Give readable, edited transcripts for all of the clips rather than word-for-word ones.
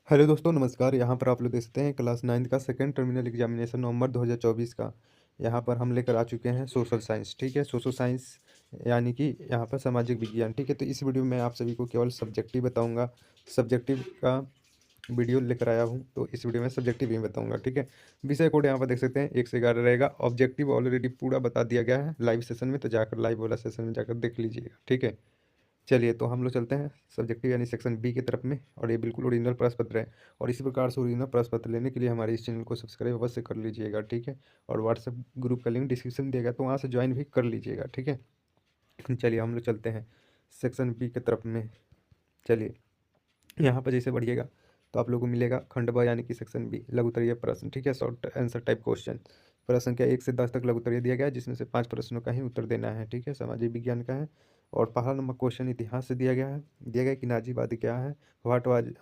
Hello दोस्तों नमस्कार। यहाँ पर आप लोग देख सकते हैं क्लास 9th का सेकंड टर्मिनल एग्जामिनेशन नवंबर 2024 का। यहाँ पर हम लेकर आ चुके हैं सोशल साइंस। ठीक है, सोशल साइंस यानी कि यहाँ पर सामाजिक विज्ञान। ठीक है, तो इस वीडियो में मैं आप सभी को केवल सब्जेक्टिव बताऊंगा। सब्जेक्टिव का वीडियो लेकर आया हूँ, तो इस वीडियो में सब्जेक्टिव ही बताऊंगा। ठीक है, विषय कोड यहाँ पर देख सकते हैं 1 से 11 रहेगा। ऑब्जेक्टिव ऑलरेडी पूरा बता दिया गया है लाइव सेशन में, तो जाकर लाइव वाला सेशन में जाकर देख लीजिएगा। ठीक है, चलिए तो हम लोग चलते हैं सब्जेक्टिव यानी सेक्शन बी की तरफ में। और ये बिल्कुल ओरिजिनल प्रश्न पत्र है, और इसी प्रकार से ओरिजिनल प्रश्न पत्र लेने के लिए हमारे इस चैनल को सब्सक्राइब अवश्य कर लीजिएगा। ठीक है, और व्हाट्सएप ग्रुप का लिंक डिस्क्रिप्शन दिया गया, तो वहाँ से ज्वाइन भी कर लीजिएगा। ठीक है, चलिए हम लोग चलते हैं सेक्शन बी की तरफ में। चलिए यहाँ पर जैसे बढ़िएगा तो आप लोगों को मिलेगा खंड ब यानी कि सेक्शन बी लघुत्तरीय प्रश्न। ठीक है, शॉर्ट आंसर टाइप क्वेश्चन। प्रश्न क्या 1 से 10 तक लघुत्तरीय दिया गया है, जिसमें से 5 प्रश्नों का ही उत्तर देना है। ठीक है, सामाजिक विज्ञान का है। और पहला नंबर क्वेश्चन इतिहास से दिया गया है। दिया गया है कि नाजीवादी क्या है, व्हाट वाज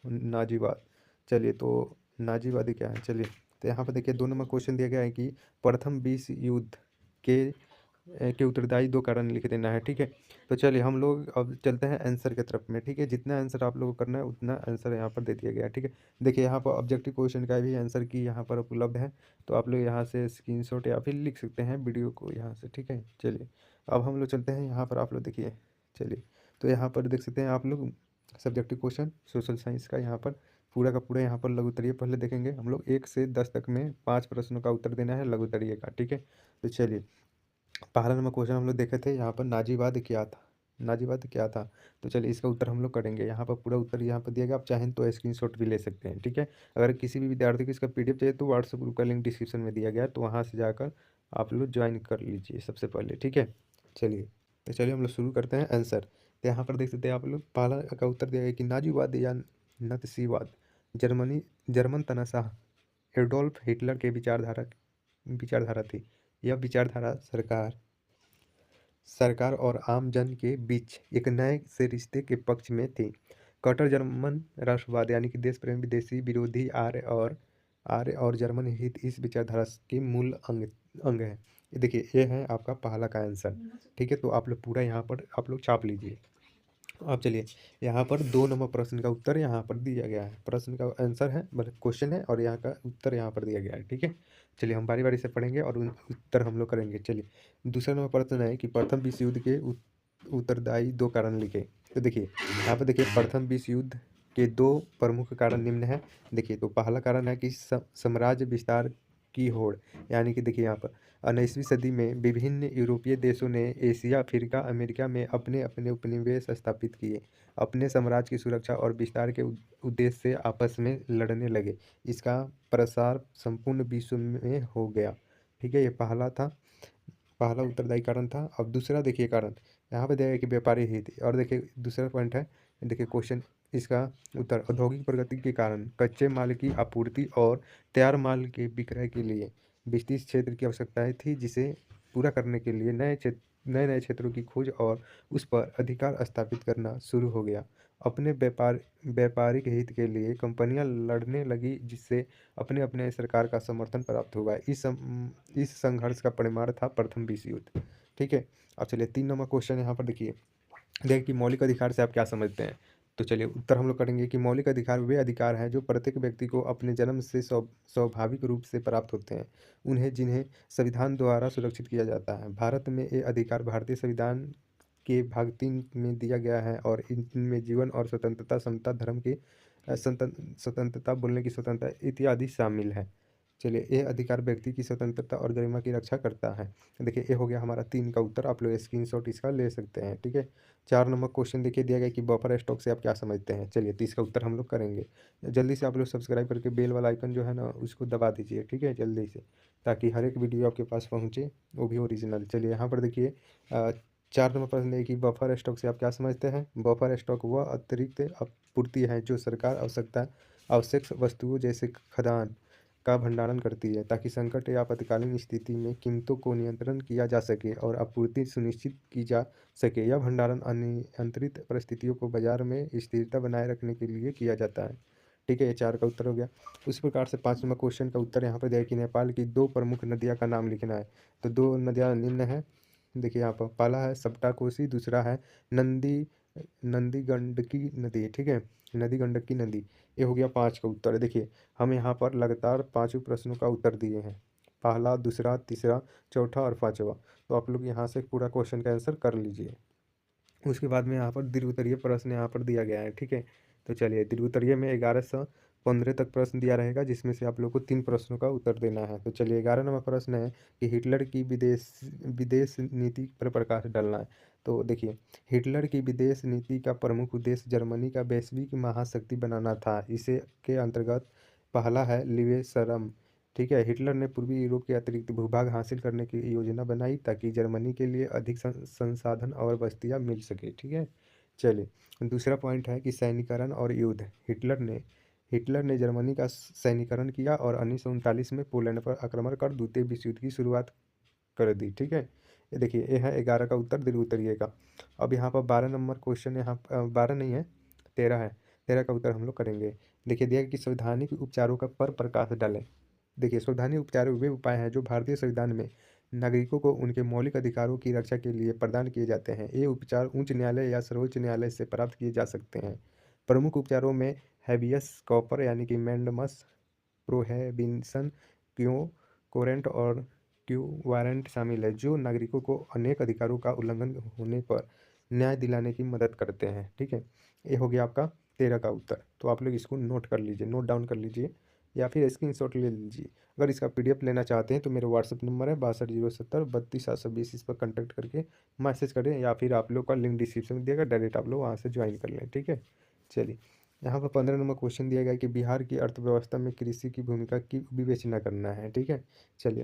नाजीवाद। चलिए तो नाजीवादी क्या है, चलिए तो यहाँ पर देखिए 2 नंबर क्वेश्चन दिया गया है कि प्रथम विश्व युद्ध के उत्तरदायी 2 कारण लिख देना है। ठीक है, तो चलिए हम लोग अब चलते हैं आंसर की तरफ में। ठीक है, जितना आंसर आप लोगों को करना है उतना आंसर यहाँ पर दे दिया गया है। ठीक है, देखिए यहाँ पर ऑब्जेक्टिव क्वेश्चन का भी आंसर की यहाँ पर उपलब्ध है, तो आप लोग यहाँ से स्क्रीनशॉट या फिर लिख सकते हैं वीडियो को यहाँ से। ठीक है, चलिए अब हम लोग चलते हैं यहाँ पर। आप लोग देखिए, चलिए तो यहाँ पर देख सकते हैं आप लोग सब्जेक्टिव क्वेश्चन सोशल साइंस का यहाँ पर पूरा का पूरा यहाँ पर लघुत्तरीय पहले देखेंगे हम लोग। 1 से 10 तक में 5 प्रश्नों का उत्तर देना है लघुत्तरीय का। ठीक है, तो चलिए पहला नंबर क्वेश्चन हम लोग देखे थे यहाँ पर नाजीवाद क्या था। नाजीवाद क्या था, तो चलिए इसका उत्तर हम लोग करेंगे। यहाँ पर पूरा उत्तर यहाँ पर दिया गया, आप चाहें तो स्क्रीनशॉट भी ले सकते हैं। ठीक है, अगर किसी भी विद्यार्थी को इसका पीडीएफ चाहिए तो व्हाट्सएप ग्रुप का लिंक डिस्क्रिप्शन में दिया गया है, तो वहाँ से जाकर आप लोग ज्वाइन कर लीजिए सबसे पहले। ठीक है, चलिए तो चलिए हम लोग शुरू करते हैं आंसर। तो यहाँ पर देख सकते हैं आप लोग पहला का उत्तर दिया गया कि नाजीवाद या नतसीवाद जर्मनी जर्मन तनाशाह एडोल्फ हिटलर के विचारधारा थी। यह विचारधारा सरकार सरकार और आम जन के बीच एक नए से रिश्ते के पक्ष में थी। कट्टर जर्मन राष्ट्रवाद यानी कि देश प्रेम विदेशी विरोधी आर्य और जर्मन हित इस विचारधारा के मूल अंग अंग है। ये देखिए ये है आपका पहला का आंसर। ठीक है, तो आप लोग पूरा यहाँ पर आप लोग छाप लीजिए। अब चलिए यहाँ पर 2 नंबर प्रश्न का उत्तर यहाँ पर दिया गया है। प्रश्न का आंसर है मतलब क्वेश्चन है, और यहाँ का उत्तर यहाँ पर दिया गया है। ठीक है, चलिए हम बारी बारी से पढ़ेंगे और उत्तर हम लोग करेंगे। चलिए दूसरा नंबर प्रश्न है कि प्रथम विश्व युद्ध के उत्तरदायी 2 कारण लिखे। तो देखिए यहाँ पर देखिए प्रथम विश्व युद्ध के 2 प्रमुख कारण निम्न है। देखिए तो पहला कारण है कि साम्राज्य विस्तार की होड़, यानी कि देखिए यहाँ पर 19वीं सदी में विभिन्न यूरोपीय देशों ने एशिया, अफ्रीका, अमेरिका में अपने अपने उपनिवेश स्थापित किए। अपने साम्राज्य की सुरक्षा और विस्तार के उद्देश्य से आपस में लड़ने लगे। इसका प्रसार संपूर्ण विश्व में हो गया। ठीक है, ये पहला उत्तरदायी कारण था। अब दूसरा देखिए कारण यहाँ पे दिया गया कि व्यापारी हित, और देखिए दूसरा पॉइंट है, देखिए क्वेश्चन इसका उत्तर औद्योगिक प्रगति के कारण कच्चे माल की आपूर्ति और तैयार माल के विक्रय के लिए विस्तृत क्षेत्र की आवश्यकताएं थी, जिसे पूरा करने के लिए नए नए क्षेत्रों की खोज और उस पर अधिकार स्थापित करना शुरू हो गया। अपने व्यापारिक हित के लिए कंपनियां लड़ने लगी, जिससे अपने अपने सरकार का समर्थन प्राप्त हुआ। इस संघर्ष का परिणाम था प्रथम विश्व युद्ध। ठीक है, अब चलिए 3 नंबर क्वेश्चन यहाँ पर देखिए कि मौलिक अधिकार से आप क्या समझते हैं। तो चलिए उत्तर हम लोग करेंगे कि मौलिक अधिकार वे अधिकार हैं जो प्रत्येक व्यक्ति को अपने जन्म से स्वाभाविक रूप से प्राप्त होते हैं, उन्हें जिन्हें संविधान द्वारा सुरक्षित किया जाता है। भारत में ये अधिकार भारतीय संविधान के भाग 3 में दिया गया है, और इनमें जीवन और स्वतंत्रता, समता, धर्म की स्वतंत्रता, बोलने की स्वतंत्रता इत्यादि शामिल है। चलिए ये अधिकार व्यक्ति की स्वतंत्रता और गरिमा की रक्षा करता है। देखिए ये हो गया हमारा 3 का उत्तर, आप लोग स्क्रीनशॉट इसका ले सकते हैं। ठीक है, 4 नंबर क्वेश्चन देखिए दिया गया कि बफर स्टॉक से आप क्या समझते हैं। चलिए तो इसका उत्तर हम लोग करेंगे। जल्दी से आप लोग सब्सक्राइब करके बेल वाला आइकन जो है ना उसको दबा दीजिए। ठीक है, जल्दी से, ताकि हर एक वीडियो आपके पास पहुँचे, वो भी ओरिजिनल। चलिए यहाँ पर देखिए 4 नंबर प्रश्न है कि बफर स्टॉक से आप क्या समझते हैं। बफर स्टॉक वह अतिरिक्त आपूर्ति है जो सरकार आवश्यक वस्तुओं जैसे खाद्यान्न का भंडारण करती है, ताकि संकट या आपातकालीन स्थिति में कीमतों को नियंत्रण किया जा सके और आपूर्ति सुनिश्चित की जा सके। यह भंडारण अनियंत्रित परिस्थितियों को बाजार में स्थिरता बनाए रखने के लिए किया जाता है। ठीक है, ये 4 का उत्तर हो गया। उसी प्रकार से 5 नंबर क्वेश्चन का उत्तर यहाँ पर दिया है कि नेपाल की 2 प्रमुख नदियाँ का नाम लिखना है। तो 2 नदियाँ निम्न है। देखिए यहाँ पर पहला है सप्ता कोसी, दूसरा है नंदी नंदी गंडकी नदी, ठीक है, नदी गंडकी नदी। ये हो गया 5 का उत्तर। देखिए हम यहाँ पर लगातार पांचों प्रश्नों का उत्तर दिए हैं, पहला, दूसरा, तीसरा, चौथा और पांचवा। तो आप लोग यहाँ से पूरा क्वेश्चन का आंसर कर लीजिए। उसके बाद में यहाँ पर दीर्घोत्तरीय प्रश्न यहाँ पर दिया गया है, ठीक है। तो चलिए दीर्घोत्तरीय में 1115 तक प्रश्न दिया रहेगा, जिसमें से आप लोग को 3 प्रश्नों का उत्तर देना है। तो चलिए 11 नंबर प्रश्न है कि हिटलर की विदेश विदेश नीति पर प्रकाश डालना है। तो देखिए हिटलर की विदेश नीति का प्रमुख उद्देश्य जर्मनी का वैश्विक महाशक्ति बनाना था। इसे के अंतर्गत पहला है लिबेरसम, ठीक है। हिटलर ने पूर्वी यूरोप के अतिरिक्त भूभाग हासिल करने की योजना बनाई ताकि जर्मनी के लिए अधिक संसाधन और बस्तियां मिल सके, ठीक है। चलिए दूसरा पॉइंट है कि सैनिकरण और युद्ध। हिटलर ने जर्मनी का सैनिकरण किया और 1939 में पोलैंड पर आक्रमण कर द्वितीय विश्व युद्ध की शुरुआत कर दी, ठीक है। ये देखिए ये है 11 का उत्तर दीर्घ उत्तरीय का। अब यहाँ पर 12 नंबर क्वेश्चन, यहाँ 12 नहीं है, 13 है। 13 का उत्तर हम लोग करेंगे। देखिए दिया कि संवैधानिक उपचारों का पर प्रकाश डालें। देखिए संवैधानिक उपचार वे उपाय हैं जो भारतीय संविधान में नागरिकों को उनके मौलिक अधिकारों की रक्षा के लिए प्रदान किए जाते हैं। ये उपचार उच्च न्यायालय या सर्वोच्च न्यायालय से प्राप्त किए जा सकते हैं। प्रमुख उपचारों में हैबियस कॉपर यानी कि मैंडमस प्रोहिबिशन, क्यों कोरेंट और क्यू वारंट शामिल है, जो नागरिकों को अनेक अधिकारों का उल्लंघन होने पर न्याय दिलाने की मदद करते हैं, ठीक है। ये हो गया आपका 13 का उत्तर। तो आप लोग इसको नोट कर लीजिए, नोट डाउन कर लीजिए या फिर स्क्रीनशॉट ले लीजिए। अगर इसका पीडीएफ लेना चाहते हैं तो मेरा व्हाट्सअप नंबर है 6207032720, इस पर कॉन्टैक्ट करके मैसेज करें, या फिर आप लोग का लिंक डिस्क्रिप्शन में दिएगा, डायरेक्ट आप लोग वहाँ से ज्वाइन कर लें, ठीक है। चलिए यहाँ पर 15 नंबर क्वेश्चन दिया गया है कि बिहार की अर्थव्यवस्था में कृषि की भूमिका की विवेचना करना है, ठीक है। चलिए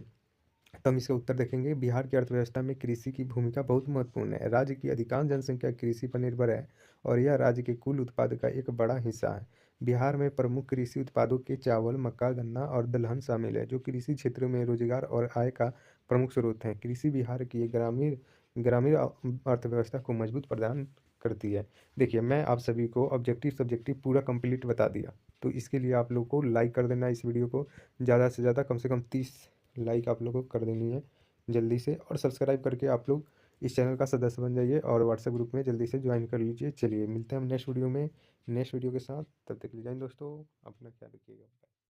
तो हम इसका उत्तर देखेंगे। बिहार की अर्थव्यवस्था में कृषि की भूमिका बहुत महत्वपूर्ण है। राज्य की अधिकांश जनसंख्या कृषि पर निर्भर है और यह राज्य के कुल उत्पाद का एक बड़ा हिस्सा है। बिहार में प्रमुख कृषि उत्पादों के चावल, मक्का, गन्ना और दलहन शामिल है, जो कृषि क्षेत्र में रोजगार और आय का प्रमुख स्रोत है। कृषि बिहार की ग्रामीण ग्रामीण अर्थव्यवस्था को मजबूत प्रदान करती है। देखिए मैं आप सभी को ऑब्जेक्टिव सब्जेक्टिव पूरा कंप्लीट बता दिया। तो इसके लिए आप लोग को लाइक कर देना इस वीडियो को, ज़्यादा से ज़्यादा कम से कम 30 लाइक आप लोगों को कर देनी है जल्दी से, और सब्सक्राइब करके आप लोग इस चैनल का सदस्य बन जाइए और व्हाट्सएप ग्रुप में जल्दी से ज्वाइन कर लीजिए। चलिए मिलते हैं हम नेक्स्ट वीडियो में, नेक्स्ट वीडियो के साथ। तब तक के लिए जय हिंद दोस्तों, अपना ख्याल रखिएगा।